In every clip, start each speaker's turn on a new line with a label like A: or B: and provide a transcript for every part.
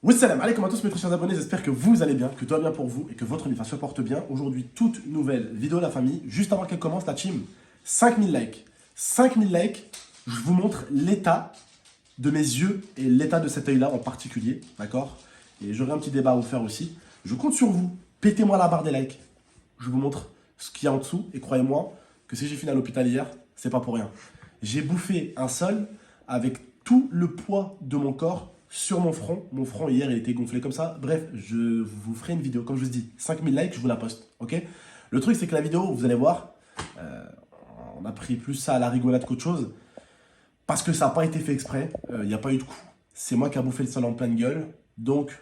A: Oui, salam alaikum à tous mes très chers abonnés, j'espère que vous allez bien, que tout va bien pour vous et que votre vie se porte bien. Aujourd'hui, toute nouvelle vidéo la famille. Juste avant qu'elle commence, la team, 5000 likes. 5000 likes, je vous montre l'état de mes yeux et l'état de cet œil-là en particulier, d'accord? Et j'aurai un petit débat à vous faire aussi. Je compte sur vous, pétez-moi la barre des likes. Je vous montre ce qu'il y a en dessous et croyez-moi que si j'ai fini à l'hôpital hier, c'est pas pour rien. J'ai bouffé un sol avec tout le poids de mon corps sur mon front. Mon front hier, il était gonflé comme ça. Bref, je vous ferai une vidéo. Comme je vous dis, 5000 likes, je vous la poste. Ok? Le truc, c'est que la vidéo, vous allez voir, on a pris plus ça à la rigolade qu'autre chose. Parce que ça n'a pas été fait exprès. Il n'y a pas eu de coup. C'est moi qui a bouffé le sol en pleine gueule. Donc,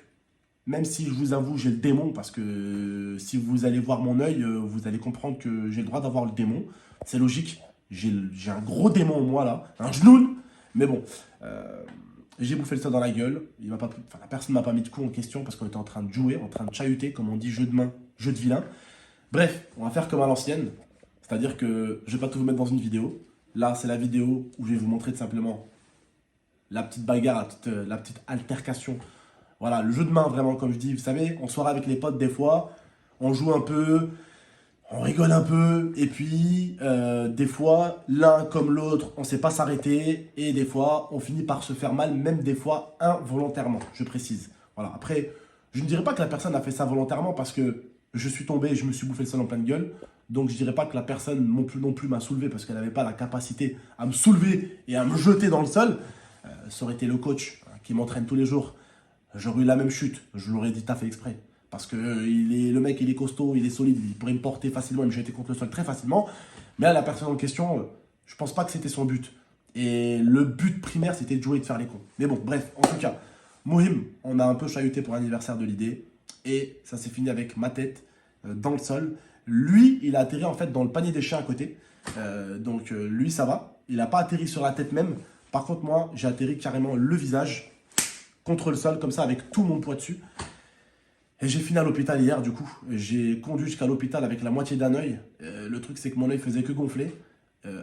A: même si je vous avoue, j'ai le démon, parce que si vous allez voir mon œil, vous allez comprendre que j'ai le droit d'avoir le démon. C'est logique. J'ai un gros démon en moi là, un genoun. Mais bon, j'ai bouffé le sol dans la gueule. La personne ne m'a pas mis de coup en question parce qu'on était en train de jouer, en train de chahuter, comme on dit, jeu de main, jeu de vilain. Bref, on va faire comme à l'ancienne. C'est-à-dire que je ne vais pas tout vous mettre dans une vidéo. Là, c'est la vidéo où je vais vous montrer tout simplement la petite bagarre, la petite altercation. Voilà, le jeu de main, vraiment, comme je dis. Vous savez, on soirée avec les potes, des fois, on joue un peu, on rigole un peu. Et puis, des fois, l'un comme l'autre, on ne sait pas s'arrêter. Et des fois, on finit par se faire mal, même des fois involontairement, je précise. Voilà, après, je ne dirais pas que la personne a fait ça volontairement parce que je suis tombé et je me suis bouffé le sol en pleine gueule. Donc, je ne dirais pas que la personne non plus m'a soulevé parce qu'elle n'avait pas la capacité à me soulever et à me jeter dans le sol. Ça aurait été le coach qui m'entraîne tous les jours. J'aurais eu la même chute. Je l'aurais dit, t'as fait exprès. Parce que le mec, il est costaud, il est solide, il pourrait me porter facilement et me jeter contre le sol très facilement. Mais là, la personne en question, je pense pas que c'était son but. Et le but primaire, c'était de jouer et de faire les cons. Mais bon, bref, en tout cas, Mohim, on a un peu chahuté pour l'anniversaire de l'idée. Et ça s'est fini avec ma tête dans le sol. Lui, il a atterri en fait dans le panier des chiens à côté. Lui, ça va. Il n'a pas atterri sur la tête même. Par contre, moi, j'ai atterri carrément le visage contre le sol, comme ça, avec tout mon poids dessus. Et j'ai fini à l'hôpital hier, du coup. J'ai conduit jusqu'à l'hôpital avec la moitié d'un œil. Le truc, c'est que mon œil faisait que gonfler.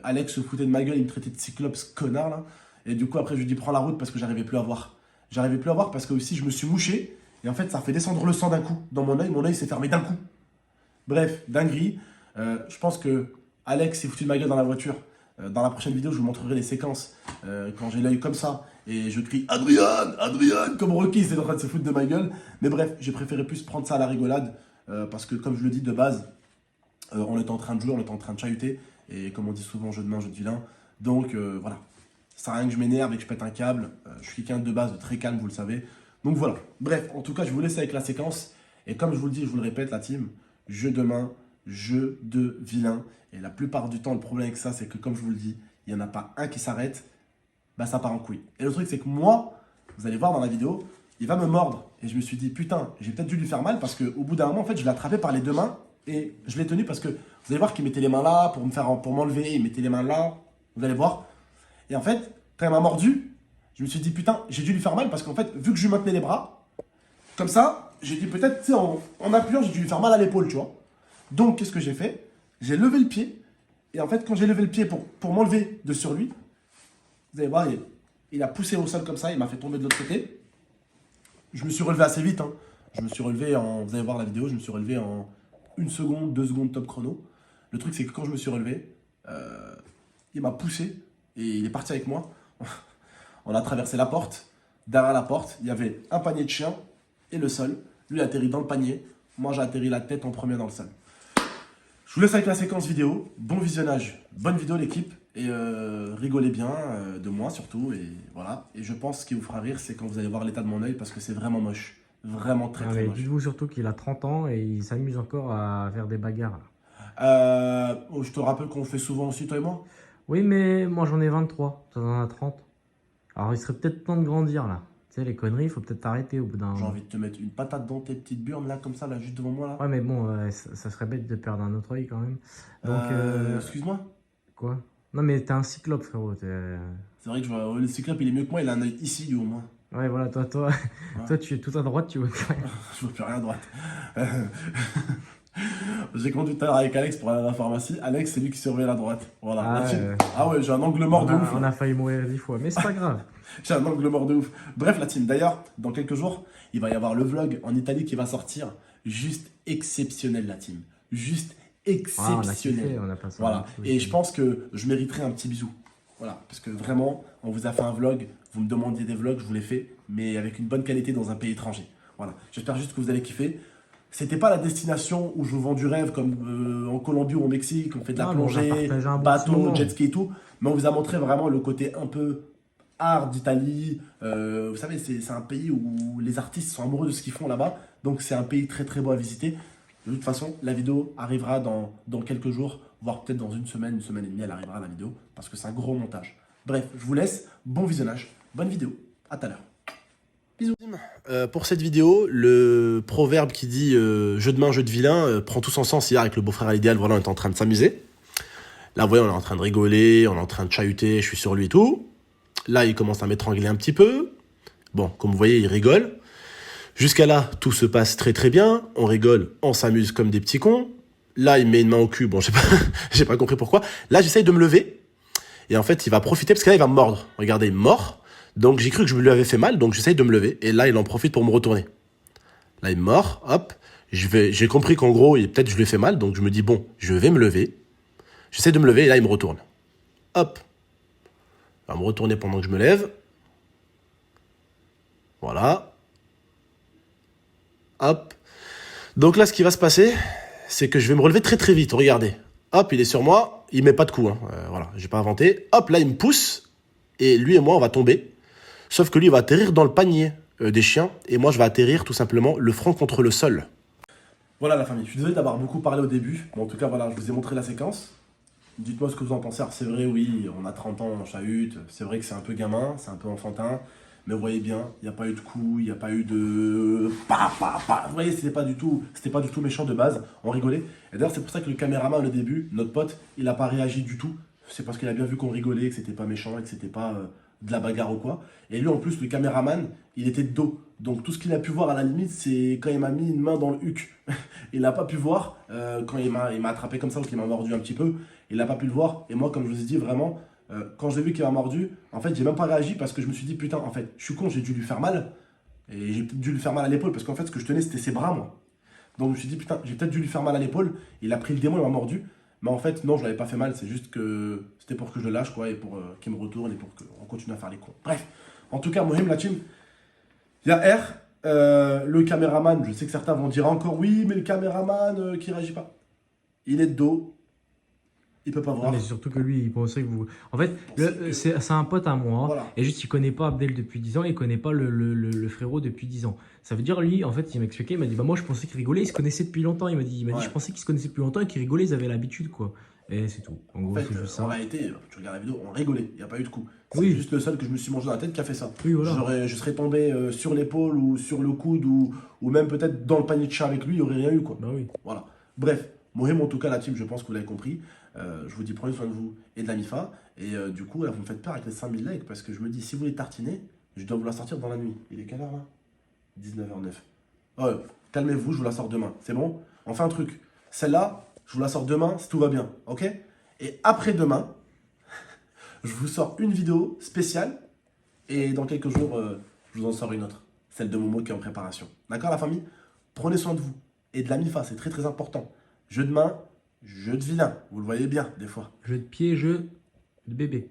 A: Alex se foutait de ma gueule, il me traitait de cyclope, ce connard, là. Et du coup, après, je lui ai dit, prends la route parce que j'arrivais plus à voir. J'arrivais plus à voir parce que aussi, je me suis mouché. Et en fait, ça fait descendre le sang d'un coup dans mon œil. Mon œil s'est fermé d'un coup. Bref, dinguerie. Je pense que Alex s'est foutu de ma gueule dans la voiture. Dans la prochaine vidéo, je vous montrerai les séquences quand j'ai l'œil comme ça et je crie Adrien, Adrien, comme Rocky, c'est en train de se foutre de ma gueule. Mais bref, j'ai préféré plus prendre ça à la rigolade parce que, comme je le dis de base, on était en train de jouer, on était en train de chahuter et comme on dit souvent, jeu de main, jeu de vilain. Donc voilà, ça sert à rien que je m'énerve et que je pète un câble. Je suis quelqu'un de base, de très calme, vous le savez. Donc voilà, bref, en tout cas, je vous laisse avec la séquence et comme je vous le dis, je vous le répète, la team, jeu de main, jeu de vilain. Et la plupart du temps, le problème avec ça, c'est que comme je vous le dis, il n'y en a pas un qui s'arrête, bah ça part en couille. Et le truc, c'est que moi, vous allez voir dans la vidéo, il va me mordre. Et je me suis dit, putain, j'ai peut-être dû lui faire mal parce qu'au bout d'un moment, en fait, je l'ai attrapé par les deux mains et je l'ai tenu parce que vous allez voir qu'il mettait les mains là pour m'enlever, il mettait les mains là, vous allez voir. Et en fait, quand il m'a mordu, je me suis dit, putain, j'ai dû lui faire mal parce qu'en fait, vu que je lui maintenais les bras, comme ça, j'ai dit peut-être, tu sais, en appuyant, j'ai dû lui faire mal à l'épaule, tu vois. Donc, qu'est-ce que j'ai fait? J'ai levé le pied. Et en fait, quand j'ai levé le pied pour m'enlever de sur lui, vous allez voir, il a poussé au sol comme ça, il m'a fait tomber de l'autre côté. Je me suis relevé assez vite. Hein. Je me suis relevé vous allez voir la vidéo, je me suis relevé en 1 seconde, 2 secondes top chrono. Le truc, c'est que quand je me suis relevé, il m'a poussé et il est parti avec moi. On a traversé la porte. Derrière la porte, il y avait un panier de chiens et le sol. Lui a atterri dans le panier. Moi, j'ai atterri la tête en premier dans le sol. Je vous laisse avec la séquence vidéo. Bon visionnage. Bonne vidéo, l'équipe. Et rigolez bien de moi, surtout. Et voilà. Et je pense ce qui vous fera rire, c'est quand vous allez voir l'état de mon œil parce que c'est vraiment moche. Vraiment très, très moche.
B: Dites-vous surtout qu'il a 30 ans et il s'amuse encore à faire des bagarres.
A: Je te rappelle qu'on fait souvent aussi, toi et moi.
B: Oui, mais moi j'en ai 23. Toi t'en as 30. Alors il serait peut-être temps de grandir là. Tu sais, les conneries, il faut peut-être t'arrêter au bout d'un
A: J'ai
B: moment.
A: envie de te mettre une patate dans tes petites burnes, là, comme ça, là, juste devant moi, là.
B: Ouais, mais bon, ça serait bête de perdre un autre œil quand même. Donc,
A: Excuse-moi.
B: quoi? Non, mais t'es un cyclope, frérot.
A: C'est vrai que le cyclope, il est mieux que moi, il a un œil ici, lui, au moins.
B: Ouais, voilà, toi,
A: Ouais.
B: toi, tu es tout à droite, tu vois.
A: Je vois plus rien à droite. J'ai conduit tout à l'heure avec Alex pour aller à la pharmacie. Alex, c'est lui qui surveille la droite. Voilà.
B: Ah,
A: La team. Ah ouais, j'ai un angle mort de ouf.
B: On
A: Là.
B: a failli mourir 10 fois, mais c'est pas grave.
A: J'ai un angle mort de ouf. Bref, la team. D'ailleurs, dans quelques jours, il va y avoir le vlog en Italie qui va sortir. Juste exceptionnel, la team. Juste
B: Ah, on a
A: exceptionnel.
B: kiffé, on a passé
A: Voilà.
B: un petit
A: Et
B: week-end.
A: je pense que je mériterai un petit bisou. Voilà. Parce que vraiment, on vous a fait un vlog. Vous me demandiez des vlogs, je vous les fais. Mais avec une bonne qualité dans un pays étranger. Voilà. J'espère juste que vous allez kiffer. C'était pas la destination où je vous vends du rêve comme en Colombie ou au Mexique, on fait de la
B: Ah, mais on a
A: plongée,
B: partagé un bon petit
A: bateau,
B: moment.
A: jet ski et tout. Mais on vous a montré vraiment le côté un peu art d'Italie. Vous savez, c'est un pays où les artistes sont amoureux de ce qu'ils font là-bas. Donc c'est un pays très très beau à visiter. De toute façon, la vidéo arrivera dans quelques jours, voire peut-être dans une semaine et demie, elle arrivera la vidéo. Parce que c'est un gros montage. Bref, je vous laisse. Bon visionnage. Bonne vidéo. À tout à l'heure. Bisous. Pour cette vidéo, le proverbe qui dit jeu de main, jeu de vilain prend tout son sens. Hier, avec le beau-frère à l'idéal, voilà, on est en train de s'amuser. Là, vous voyez, on est en train de rigoler, on est en train de chahuter, je suis sur lui et tout. Là, il commence à m'étrangler un petit peu. Bon, comme vous voyez, il rigole. Jusqu'à là, tout se passe très très bien. On rigole, on s'amuse comme des petits cons. Là, il met une main au cul. Bon, j'ai pas compris pourquoi. Là, j'essaye de me lever. Et en fait, il va profiter parce que là, il va me mordre. Regardez, il me mord. Donc j'ai cru que je lui avais fait mal, donc j'essaye de me lever. Et là, il en profite pour me retourner. Là, il me mord, hop. J'ai compris qu'en gros, peut-être je lui ai fait mal, donc je me dis, bon, je vais me lever. J'essaie de me lever, et là, il me retourne. Hop. Il va me retourner pendant que je me lève. Voilà. Hop. Donc là, ce qui va se passer, c'est que je vais me relever très très vite. Regardez. Hop, il est sur moi. Il met pas de coup. Hein. Voilà, j'ai pas inventé. Hop, là, il me pousse. Et lui et moi, on va tomber. Sauf que lui, il va atterrir dans le panier des chiens. Et moi, je vais atterrir tout simplement le front contre le sol. Voilà la famille. Je suis désolé d'avoir beaucoup parlé au début. Mais en tout cas, voilà, je vous ai montré la séquence. Dites-moi ce que vous en pensez. Alors, c'est vrai, oui, on a 30 ans, on chahute. C'est vrai que c'est un peu gamin, c'est un peu enfantin. Mais vous voyez bien, il n'y a pas eu de coups, il n'y a pas eu de... Vous voyez, c'était pas du tout méchant de base. On rigolait. Et d'ailleurs, c'est pour ça que le caméraman, au début, notre pote, il n'a pas réagi du tout. C'est parce qu'il a bien vu qu'on rigolait, que c'était pas méchant et que c'était pas de la bagarre ou quoi. Et lui, en plus, le caméraman, il était de dos. Donc tout ce qu'il a pu voir à la limite, c'est quand il m'a mis une main dans le huc. Il n'a pas pu voir quand il m'a attrapé comme ça ou qu'il m'a mordu un petit peu. Il n'a pas pu le voir. Et moi, comme je vous ai dit, vraiment, quand j'ai vu qu'il m'a mordu, en fait, j'ai même pas réagi parce que je me suis dit, putain, en fait, je suis con, j'ai dû lui faire mal. Et j'ai peut-être dû lui faire mal à l'épaule parce qu'en fait, ce que je tenais, c'était ses bras, moi. Donc je me suis dit, putain, j'ai peut-être dû lui faire mal à l'épaule. Il a pris le démon, il m'a mordu. Mais en fait, non, je l'avais pas fait mal, c'est juste que c'était pour que je le lâche, quoi, et pour qu'il me retourne, et pour qu'on continue à faire les cons. Bref, en tout cas, Mohim, la team, il y a R, le caméraman, je sais que certains vont dire encore, oui, mais le caméraman qui réagit pas. Il est de dos, il peut pas voir.
B: Mais surtout que lui, il pensait que vous... En fait, c'est un pote à moi,
A: Voilà.
B: et juste, il connaît pas Abdel depuis 10 ans, il connaît pas le frérot depuis 10 ans. Ça veut dire, lui, en fait, il m'expliquait, il m'a dit, bah moi, je pensais qu'ils rigolaient, ils se connaissaient depuis longtemps. Il m'a dit,
A: Ouais.
B: je pensais qu'ils se connaissaient depuis longtemps et qu'ils rigolaient, ils avaient l'habitude, quoi. Et c'est tout. En
A: En
B: gros,
A: fait,
B: c'est juste ça.
A: en réalité, tu regardes la vidéo, on rigolait, il n'y a pas eu de coup. C'est
B: Oui.
A: juste le seul que je me suis mangé dans la tête qui a fait ça.
B: Oui, voilà.
A: Je serais tombé sur l'épaule ou sur le coude ou même peut-être dans le panier de chat avec lui, il n'y aurait rien eu, quoi.
B: Bah oui.
A: Voilà. Bref, Mohim, en tout cas, la team, je pense que vous l'avez compris. Je vous dis, prenez soin de vous et de la MIFA. Et du coup, là, vous me faites peur avec les 5000 likes parce que je me dis, si vous les tartinez, je dois vous la sortir dans la nuit. Il est quelle heure là? 19h09. Ouais, calmez-vous, je vous la sors demain. C'est bon? On fait un truc. Celle-là, je vous la sors demain si tout va bien. Ok? Et après-demain, je vous sors une vidéo spéciale. Et dans quelques jours, je vous en sors une autre. Celle de Momo qui est en préparation. D'accord, la famille? Prenez soin de vous. Et de la MIFA, c'est très très important. Jeu de main, jeu de vilain. Vous le voyez bien, des fois.
B: Jeu de pied, jeu de bébé.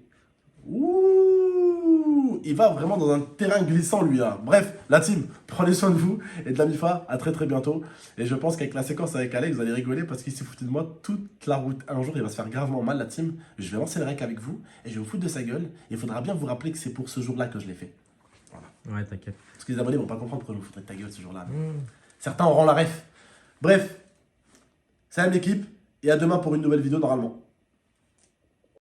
A: Ouh, il va vraiment dans un terrain glissant, lui, là. Bref, la team, prenez soin de vous. Et de la MIFA, à très très bientôt. Et je pense qu'avec la séquence avec Alex, vous allez rigoler parce qu'il s'est foutu de moi toute la route. Un jour, il va se faire gravement mal, la team. Je vais lancer le rec avec vous et je vais vous foutre de sa gueule. Il faudra bien vous rappeler que c'est pour ce jour-là que je l'ai fait. Voilà.
B: Ouais, t'inquiète.
A: Parce que les abonnés vont pas comprendre pourquoi je me foutrais de ta gueule ce jour-là. Certains auront la ref. Bref, salam l'équipe et à demain pour une nouvelle vidéo normalement.